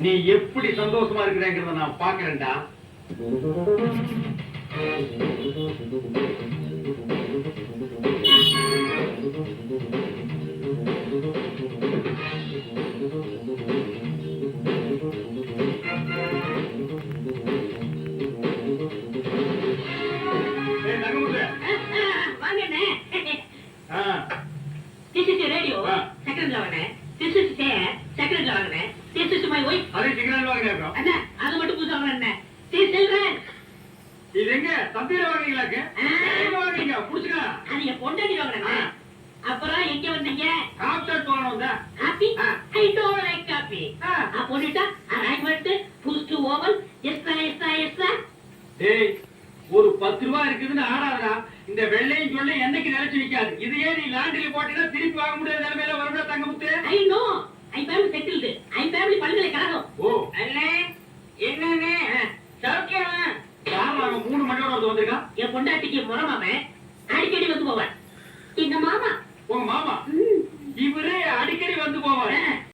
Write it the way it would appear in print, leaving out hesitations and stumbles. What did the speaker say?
நீ எப்படி சந்தோஷமா இருக்கிறேங்கிறத நான் பாக்குறேன்டா. அப்புறம் எங்க வந்தீங்க? ஒரு 10 ரூபாய் இருக்குதுன்னு ஆடாதா. இந்த வெள்ளையும் சொல்ல என்னைக்கு நினைச்சு நிக்காது. இதையே நீ லாண்டரியில போட்டீங்கன்னா திருப்பி வாங்க முடியாத நிலைமையில வரும்ல Thangamuthu. I know, I family settled. I family பல்கலைக்கழகம். ஓ அண்ணே, என்னண்ணே சௌக்கியமா? யாரா 3 மணியோட வந்து வந்திருக்கான்? என் பொண்டாட்டிக்கு முறமாம அடிக்கடி வந்து போவார். இந்த மாமா உங்க மாமா இவரு அடிக்கடி வந்து போவாரு.